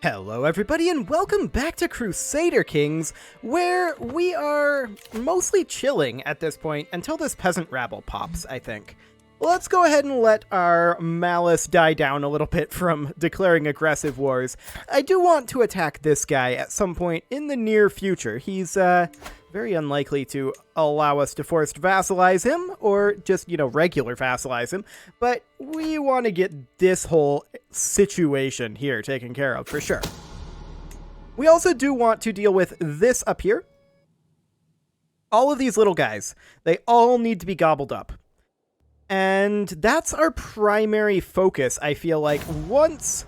Hello everybody and welcome back to Crusader Kings, where we are mostly chilling at this point until this peasant rabble pops, I think. Let's go ahead and let our malice die down a little bit from declaring aggressive wars. I do want to attack this guy at some point in the near future. He's very unlikely to allow us to forced vassalize him, or just, regular vassalize him, but we want to get this whole situation here taken care of, for sure. We also do want to deal with this up here. All of these little guys, they all need to be gobbled up. And that's our primary focus, I feel like, once...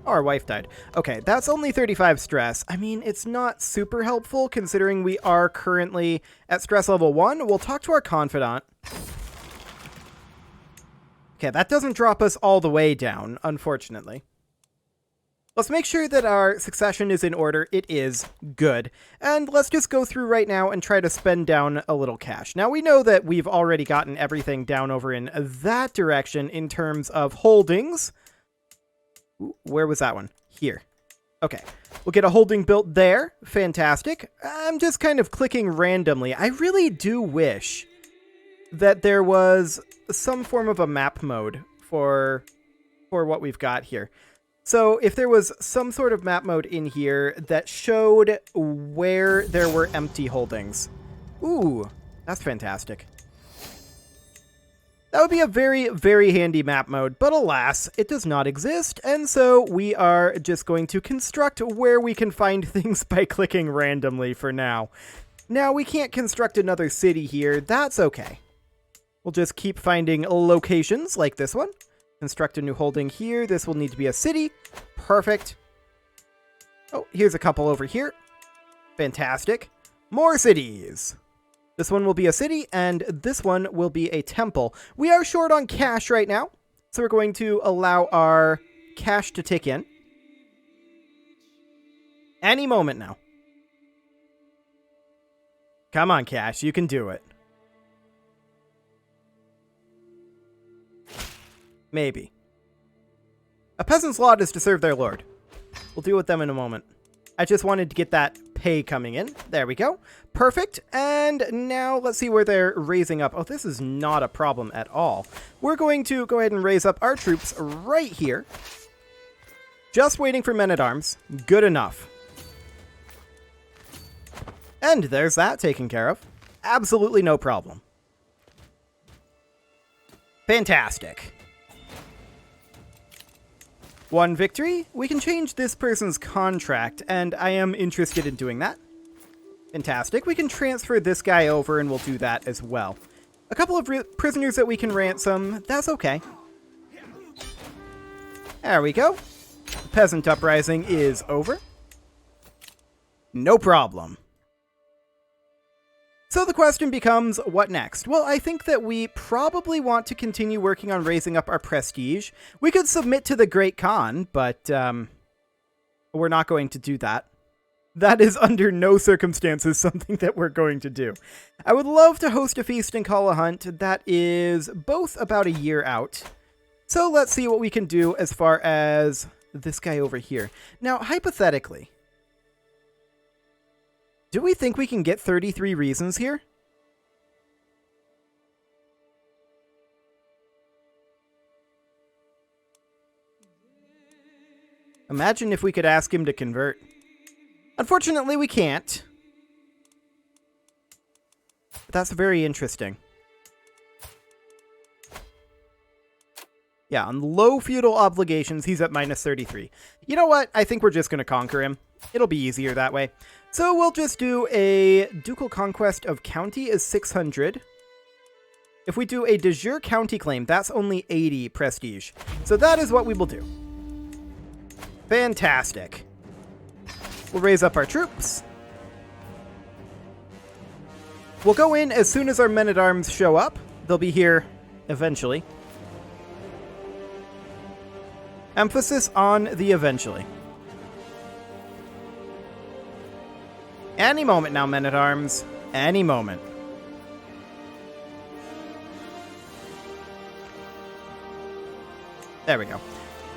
Oh, our wife died. Okay, that's only 35 stress. I mean, it's not super helpful considering we are currently at stress level 1. We'll talk to our confidant. Okay, that doesn't drop us all the way down, unfortunately. Let's make sure that our succession is in order. It is. Good. And let's just go through right now and try to spend down a little cash. Now, we know that we've already gotten everything down over in that direction in terms of holdings. Where was that one? Here. Okay. We'll get a holding built there. Fantastic. I'm just kind of clicking randomly. I really do wish that there was some form of a map mode for what we've got here. So if there was some sort of map mode in here that showed where there were empty holdings. Ooh, that's fantastic. That would be a very, very handy map mode, but alas, it does not exist, and so we are just going to construct where we can find things by clicking randomly for now. Now, we can't construct another city here. That's okay. We'll just keep finding locations like this one. Construct a new holding here. This will need to be a city. Perfect. Oh, here's a couple over here. Fantastic. More cities. This one will be a city, and this one will be a temple. We are short on cash right now, so we're going to allow our cash to tick in. Any moment now. Come on, cash. You can do it. Maybe. A peasant's lot is to serve their lord. We'll deal with them in a moment. I just wanted to get that pay coming in. There we go. Perfect. And now let's see where they're raising up. Oh, this is not a problem at all. We're going to go ahead and raise up our troops right here. Just waiting for men-at-arms. Good enough. And there's that taken care of. Absolutely no problem. Fantastic. One victory. We can change this person's contract, and I am interested in doing that. Fantastic. We can transfer this guy over, and we'll do that as well. A couple of prisoners that we can ransom. That's okay. There we go. The peasant uprising is over. No problem. So the question becomes, what next? Well, I think that we probably want to continue working on raising up our prestige. We could submit to the Great Khan, but we're not going to do that. That is under no circumstances something that we're going to do. I would love to host a feast and call a hunt. That is both about a year out. So let's see what we can do as far as this guy over here. Now, hypothetically, do we think we can get 33 reasons here? Imagine if we could ask him to convert. Unfortunately, we can't. But that's very interesting. Yeah, on low feudal obligations, he's at minus 33. You know what? I think we're just going to conquer him. It'll be easier that way. So we'll just do a ducal conquest of county is 600. If we do a de jure county claim, that's only 80 prestige. So that is what we will do. Fantastic. We'll raise up our troops. We'll go in as soon as our men-at-arms show up. They'll be here eventually. Emphasis on the eventually. Any moment now, men-at-arms. Any moment. There we go.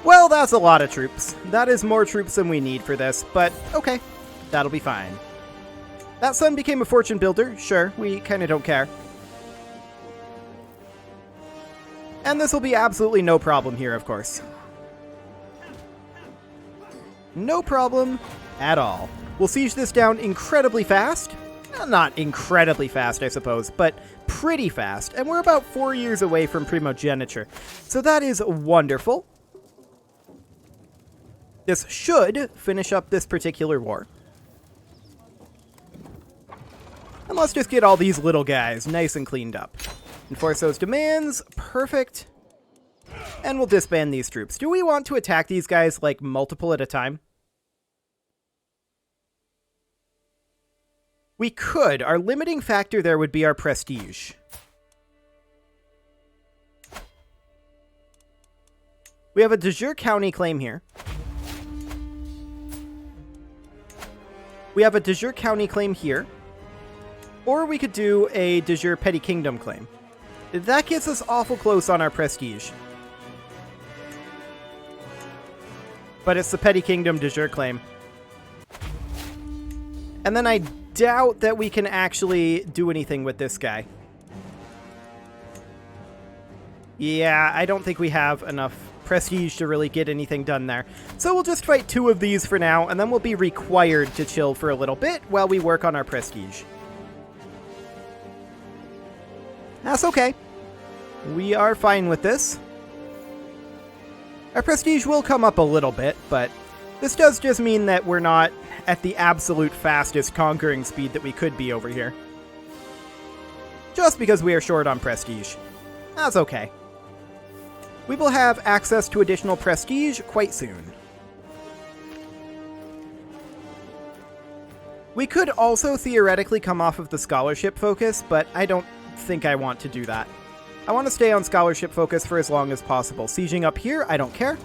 Well, that's a lot of troops. That is more troops than we need for this, but okay, that'll be fine. That son became a fortune builder. Sure, we kind of don't care. And this will be absolutely no problem here, of course. No problem at all. We'll siege this down incredibly fast. Well, not incredibly fast, I suppose, but pretty fast. And we're about 4 years away from primogeniture. So that is wonderful. This should finish up this particular war. And let's just get all these little guys nice and cleaned up. Enforce those demands. Perfect. And we'll disband these troops. Do we want to attack these guys, like, multiple at a time? We could. Our limiting factor there would be our prestige. We have a de jure county claim here. We have a de jure county claim here. Or we could do a de jure petty kingdom claim. That gets us awful close on our prestige. But it's the petty kingdom de jure claim. And then I doubt that we can actually do anything with this guy. Yeah, I don't think we have enough prestige to really get anything done there. So we'll just fight 2 of these for now, and then we'll be required to chill for a little bit while we work on our prestige. That's okay. We are fine with this. Our prestige will come up a little bit, but this does just mean that we're not at the absolute fastest conquering speed that we could be over here. Just because we are short on prestige. That's okay. We will have access to additional prestige quite soon. We could also theoretically come off of the scholarship focus, but I don't think I want to do that. I want to stay on scholarship focus for as long as possible. Sieging up here, I don't care.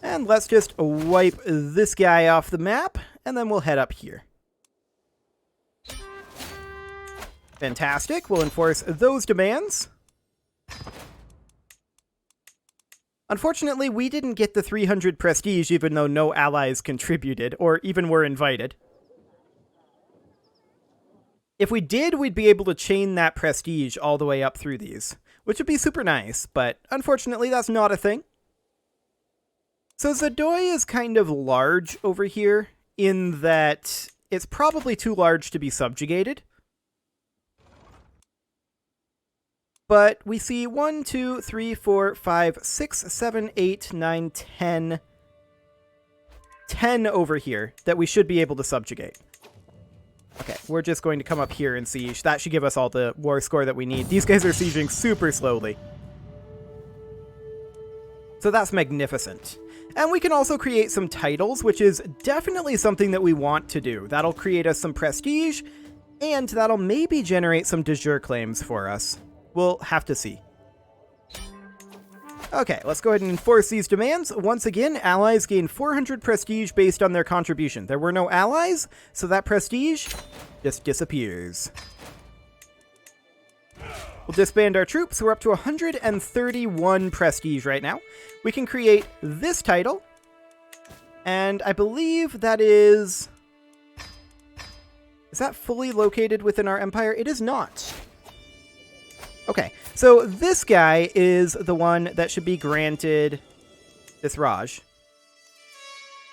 And let's just wipe this guy off the map, and then we'll head up here. Fantastic. We'll enforce those demands. Unfortunately, we didn't get the 300 prestige, even though no allies contributed, or even were invited. If we did, we'd be able to chain that prestige all the way up through these, which would be super nice, but unfortunately that's not a thing. So Zadoy is kind of large over here, in that it's probably too large to be subjugated. But we see 1, 2, 3, 4, 5, 6, 7, 8, 9, 10. 10 over here that we should be able to subjugate. Okay, we're just going to come up here and siege. That should give us all the war score that we need. These guys are sieging super slowly. So that's magnificent. And we can also create some titles, which is definitely something that we want to do. That'll create us some prestige, and that'll maybe generate some de jure claims for us. We'll have to see. Okay, let's go ahead and enforce these demands. Once again, allies gain 400 prestige based on their contribution. There were no allies, so that prestige just disappears. We'll disband our troops. We're up to 131 prestige right now. We can create this title, and I believe that is... Is that fully located within our empire? It is not. Okay, so this guy is the one that should be granted this Raj.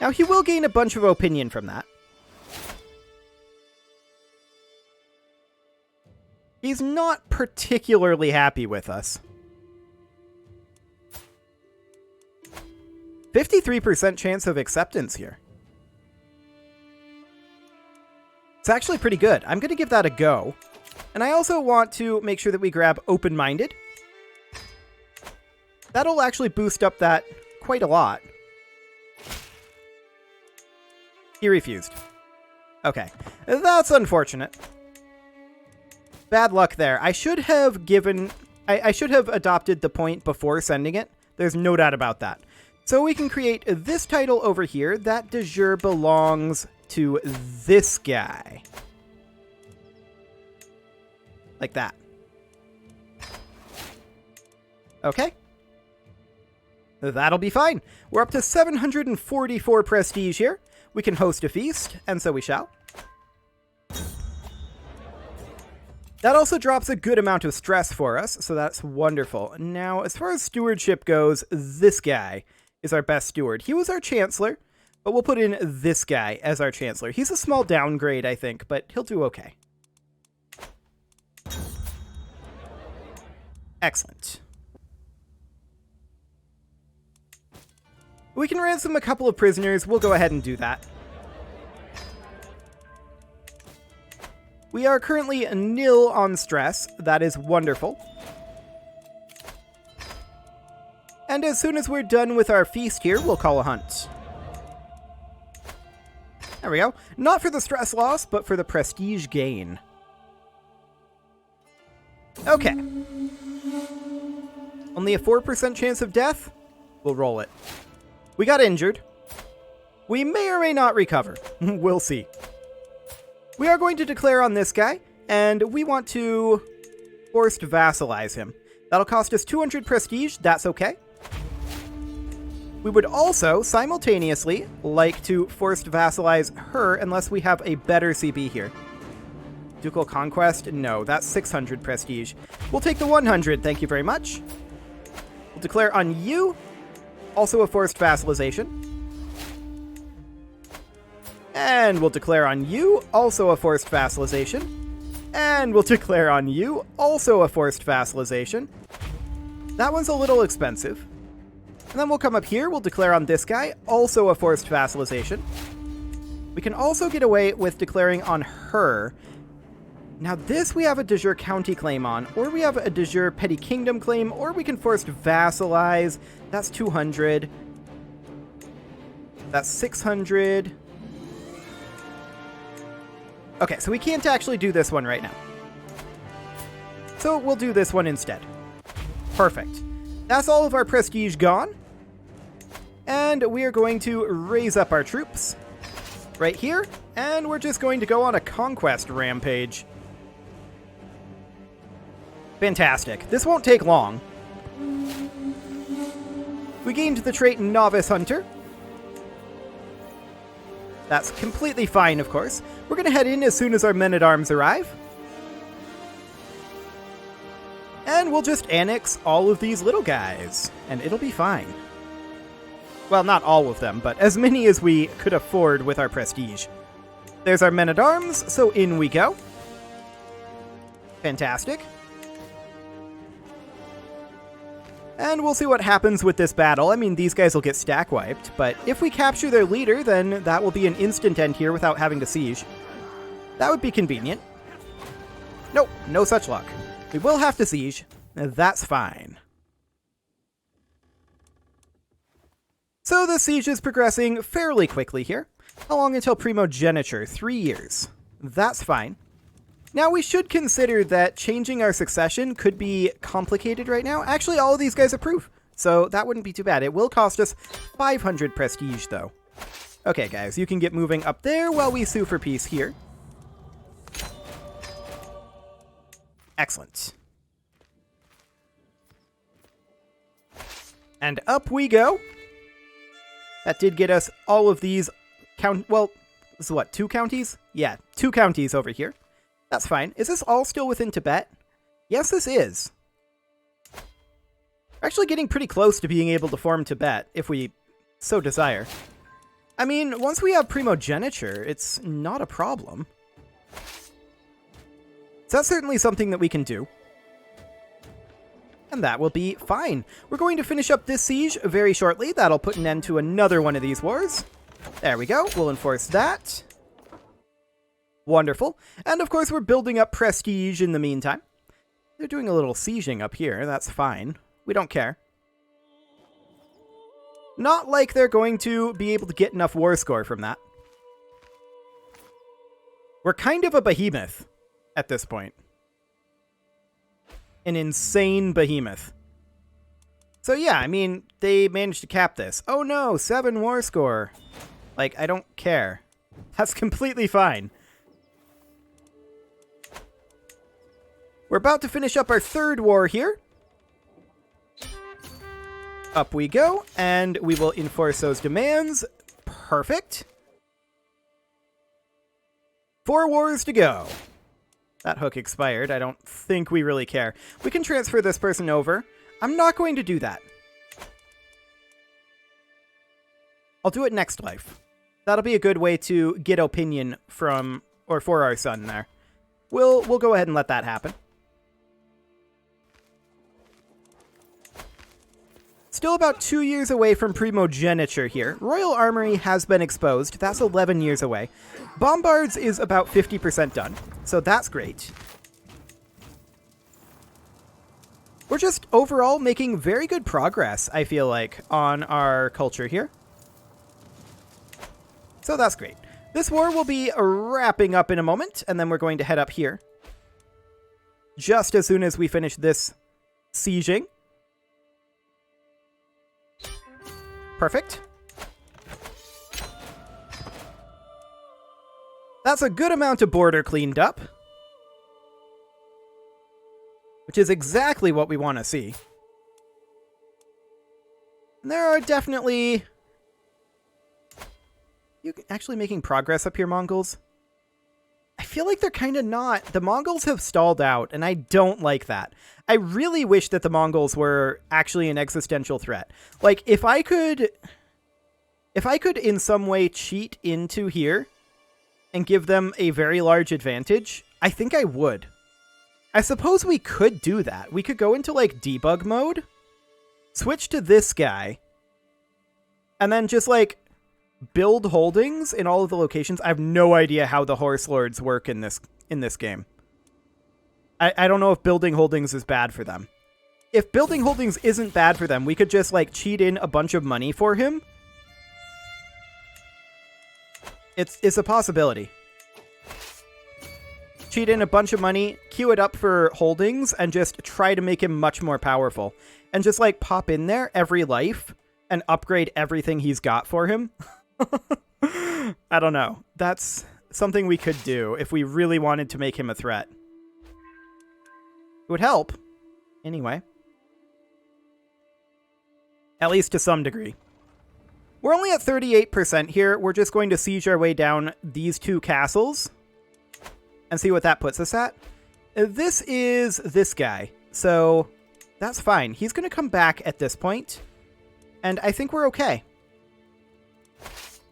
Now, he will gain a bunch of opinion from that. He's not particularly happy with us. 53% chance of acceptance here. It's actually pretty good. I'm going to give that a go. And I also want to make sure that we grab open-minded. That'll actually boost up that quite a lot. He refused. Okay, that's unfortunate. Bad luck there. I should have given... I should have adopted the point before sending it. There's no doubt about that. So we can create this title over here. That de jure belongs to this guy. Like that. Okay. That'll be fine. We're up to 744 prestige here. We can host a feast, and so we shall. That also drops a good amount of stress for us, so that's wonderful. Now, as far as stewardship goes, this guy is our best steward. He was our chancellor, but we'll put in this guy as our chancellor. He's a small downgrade, I think, but he'll do okay. Excellent. We can ransom a couple of prisoners. We'll go ahead and do that. We are currently nil on stress. That is wonderful. And as soon as we're done with our feast here, we'll call a hunt. There we go. Not for the stress loss, but for the prestige gain. Okay. Only a 4% chance of death? We'll roll it. We got injured. We may or may not recover. We'll see. We are going to declare on this guy, and we want to forced vassalize him. That'll cost us 200 prestige. That's okay. We would also, simultaneously, like to forced vassalize her unless we have a better CB here. Ducal conquest? No, that's 600 prestige. We'll take the 100, thank you very much. We'll declare on you, also a forced vassalization. And we'll declare on you, also a forced vassalization. And we'll declare on you, also a forced vassalization. That one's a little expensive. And then we'll come up here, we'll declare on this guy, also a forced vassalization. We can also get away with declaring on her. Now this we have a de jure county claim on, or we have a de jure petty kingdom claim, or we can forced vassalize. That's 200. That's 600. Okay, so we can't actually do this one right now. So we'll do this one instead. Perfect. That's all of our prestige gone. And we are going to raise up our troops right here. And we're just going to go on a conquest rampage. Fantastic. This won't take long. We gained the trait Novice Hunter. That's completely fine, of course. We're going to head in as soon as our men-at-arms arrive. And we'll just annex all of these little guys, and it'll be fine. Well, not all of them, but as many as we could afford with our prestige. There's our men-at-arms, so in we go. Fantastic. And we'll see what happens with this battle. I mean, these guys will get stack wiped, but if we capture their leader, then that will be an instant end here without having to siege. That would be convenient. Nope, no such luck. We will have to siege. That's fine. So the siege is progressing fairly quickly here. How long until primogeniture? 3 years. That's fine. Now, we should consider that changing our succession could be complicated right now. Actually, all of these guys approve, so that wouldn't be too bad. It will cost us 500 prestige, though. Okay, guys, you can get moving up there while we sue for peace here. Excellent. And up we go. That did get us all of these well, this is what, 2 counties? Yeah, 2 counties over here. That's fine. Is this all still within Tibet? Yes, this is. We're actually getting pretty close to being able to form Tibet, if we so desire. I mean, once we have primogeniture, it's not a problem. So that's certainly something that we can do. And that will be fine. We're going to finish up this siege very shortly. That'll put an end to another one of these wars. There we go. We'll enforce that. Wonderful. And of course, we're building up prestige in the meantime. They're doing a little sieging up here. That's fine. We don't care. Not like they're going to be able to get enough war score from that. We're kind of a behemoth at this point. An insane behemoth. So yeah, I mean, they managed to cap this. Oh no, 7 war score. Like, I don't care. That's completely fine. We're about to finish up our 3rd war here. Up we go, and we will enforce those demands. Perfect. 4 wars to go. That hook expired. I don't think we really care. We can transfer this person over. I'm not going to do that. I'll do it next life. That'll be a good way to get opinion from, or for our son there. We'll go ahead and let that happen. Still about 2 years away from primogeniture here. Royal Armory has been exposed. That's 11 years away. Bombards is about 50% done, so that's great. We're just overall making very good progress, I feel like, on our culture here. So that's great. This war will be wrapping up in a moment, and then we're going to head up here. Just as soon as we finish this sieging. Perfect. That's a good amount of border cleaned up. Which is exactly what we want to see. And there are definitely... You actually making progress up here, Mongols? I feel like they're kind of not. The Mongols have stalled out, and I don't like that. I really wish that the Mongols were actually an existential threat. Like, if I could in some way cheat into here and give them a very large advantage, I think I would. I suppose we could do that. We could go into, like, debug mode, switch to this guy, and then just, like, build holdings in all of the locations. I have no idea how the horse lords work in this game. I don't know if building holdings is bad for them. If building holdings isn't bad for them, we could just, like, cheat in a bunch of money for him. It's a possibility. Cheat in a bunch of money, queue it up for holdings, and just try to make him much more powerful. And just, like, pop in there every life and upgrade everything he's got for him. I don't know. That's something we could do if we really wanted to make him a threat. It would help. Anyway. At least to some degree. We're only at 38% here. We're just going to siege our way down these 2 castles and see what that puts us at. This is this guy, so that's fine. He's going to come back at this point, and I think we're okay.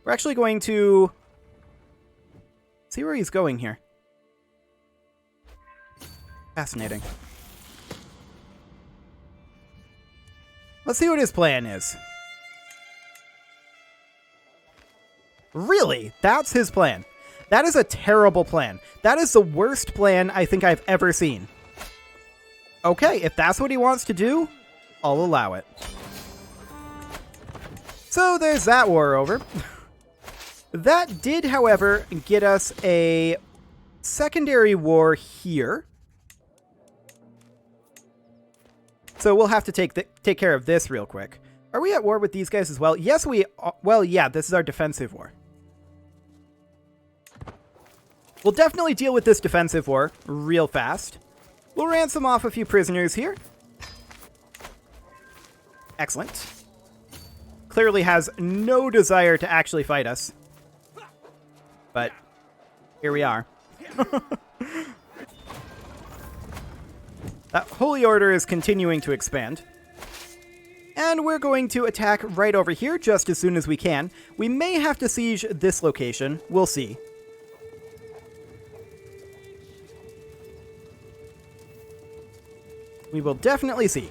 We're actually going to see where he's going here. Fascinating. Let's see what his plan is. Really? That's his plan. That is a terrible plan. That is the worst plan I think I've ever seen. Okay, if that's what he wants to do, I'll allow it. So there's that war over. That did, however, get us a secondary war here. So we'll have to take care of this real quick. Are we at war with these guys as well? Yes, we are. Well, yeah, this is our defensive war. We'll definitely deal with this defensive war real fast. We'll ransom off a few prisoners here. Excellent. Clearly has no desire to actually fight us. But here we are. That Holy Order is continuing to expand. And we're going to attack right over here just as soon as we can. We may have to siege this location. We'll see. We will definitely see.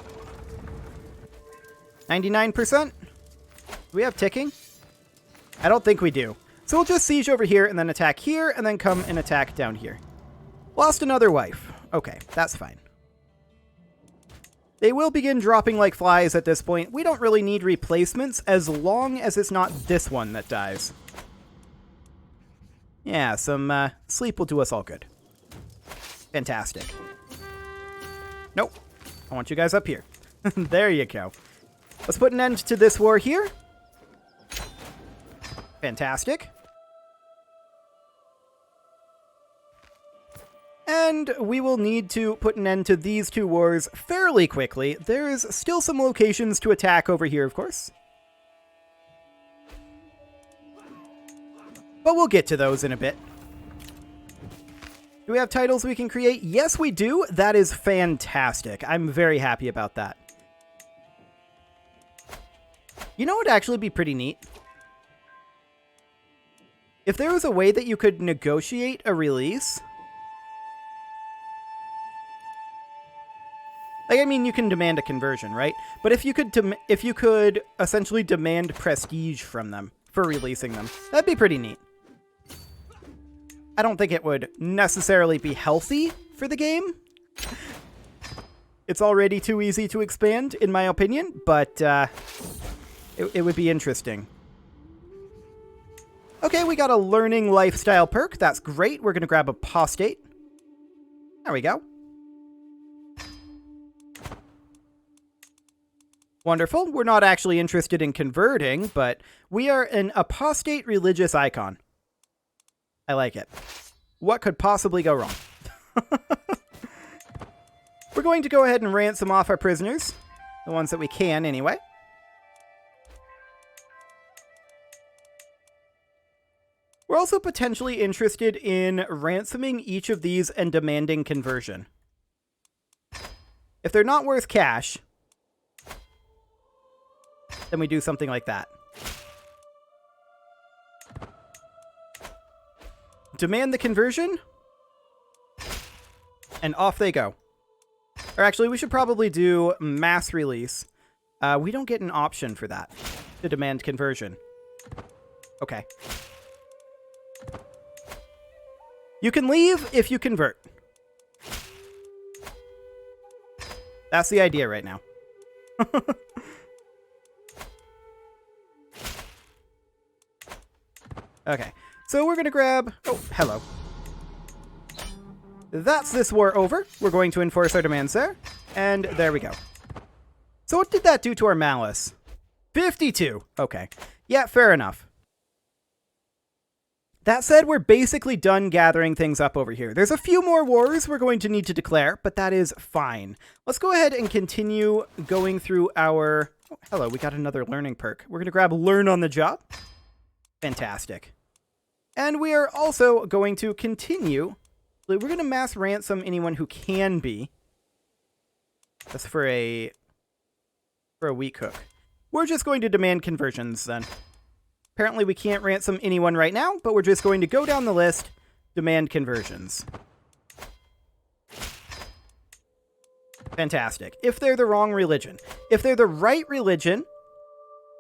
99%? Do we have ticking? I don't think we do. So we'll just siege over here and then attack here and then come and attack down here. Lost another wife. Okay, that's fine. They will begin dropping like flies at this point. We don't really need replacements as long as it's not this one that dies. Yeah, some sleep will do us all good. Fantastic. Nope. I want you guys up here. There you go. Let's put an end to this war here. Fantastic. And we will need to put an end to these two wars fairly quickly. There's still some locations to attack over here, of course. But we'll get to those in a bit. Do we have titles we can create? Yes, we do. That is fantastic. I'm very happy about that. You know what would actually be pretty neat? If there was a way that you could negotiate a release. Like, I mean, you can demand a conversion, right? But if you could essentially demand prestige from them for releasing them, that'd be pretty neat. I don't think it would necessarily be healthy for the game. It's already too easy to expand, in my opinion, but it would be interesting. Okay, we got a learning lifestyle perk. That's great. We're going to grab apostate. There we go. Wonderful. We're not actually interested in converting, but we are an apostate religious icon. I like it. What could possibly go wrong? We're going to go ahead and ransom off our prisoners. The ones that we can, anyway. We're also potentially interested in ransoming each of these and demanding conversion. If they're not worth cash, then we do something like that. Demand the conversion, and off they go. Or actually, we should probably do mass release. We don't get an option for that, to demand conversion. Okay. You can leave if you convert. That's the idea right now. Okay, so we're going to grab... Oh, hello. That's this war over. We're going to enforce our demands there. And there we go. So what did that do to our malice? 52. Okay. Yeah, fair enough. That said, we're basically done gathering things up over here. There's a few more wars we're going to need to declare, but that is fine. Let's go ahead and continue going through our... Oh, hello, we got another learning perk. We're going to grab Learn on the Job. Fantastic. And we are also going to continue. We're going to mass ransom anyone who can be. That's for a weak hook. We're just going to demand conversions then. Apparently we can't ransom anyone right now, but we're just going to go down the list, demand conversions. Fantastic. If they're the wrong religion. If they're the right religion,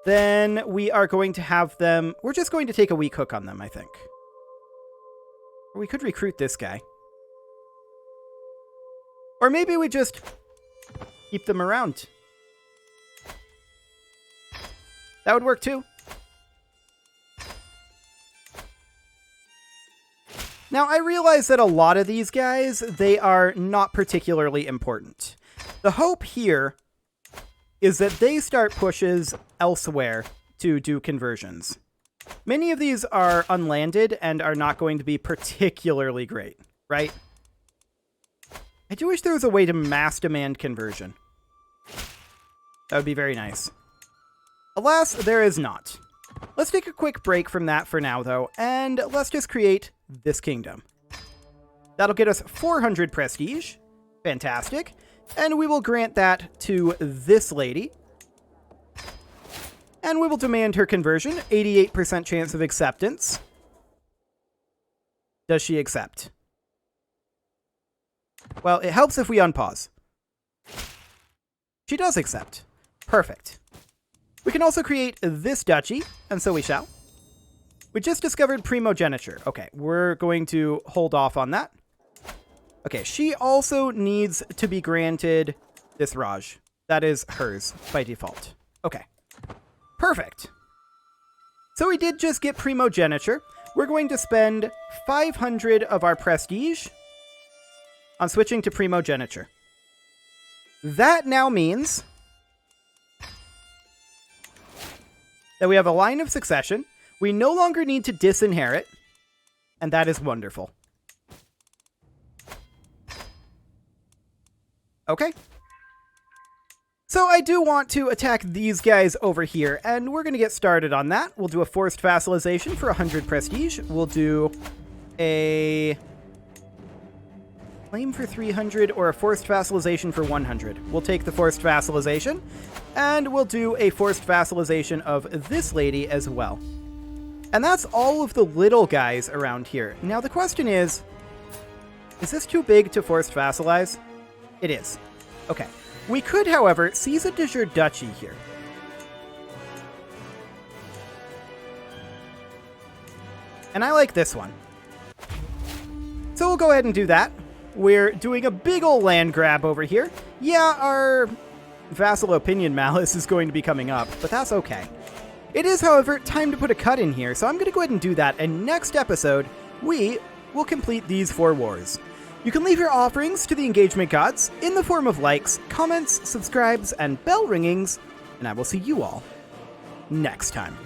then we are going to have them... We're just going to take a weak hook on them, I think. Or we could recruit this guy. Or maybe we just keep them around. That would work too. Now, I realize that a lot of these guys, they are not particularly important. The hope here is that they start pushes elsewhere to do conversions. Many of these are unlanded and are not going to be particularly great, right? I do wish there was a way to mass demand conversion. That would be very nice. Alas, there is not. Let's take a quick break from that for now, though, and let's just create this kingdom. That'll get us 400 prestige. Fantastic. And we will grant that to this lady. And we will demand her conversion. 88% chance of acceptance. Does she accept? Well, it helps if we unpause. She does accept. Perfect. We can also create this duchy, and so we shall. We just discovered primogeniture. Okay, we're going to hold off on that. Okay, she also needs to be granted this Raj. That is hers by default. Okay, perfect. So we did just get primogeniture. We're going to spend 500 of our prestige on switching to primogeniture. That now means that we have a line of succession. We no longer need to disinherit, and that is wonderful. Okay. So I do want to attack these guys over here, and we're going to get started on that. We'll do a forced vassalization for 100 prestige. We'll do a claim for 300 or a forced vassalization for 100. We'll take the forced vassalization, and we'll do a forced vassalization of this lady as well. And that's all of the little guys around here. Now the question is this too big to forced vassalize? It is. Okay. We could, however, seize a de jure duchy here. And I like this one. So we'll go ahead and do that. We're doing a big ol' land grab over here. Yeah, our vassal opinion malice is going to be coming up, but that's okay. It is, however, time to put a cut in here, so I'm going to go ahead and do that, and next episode, we will complete these 4 wars. You can leave your offerings to the engagement gods in the form of likes, comments, subscribes, and bell ringings, and I will see you all next time.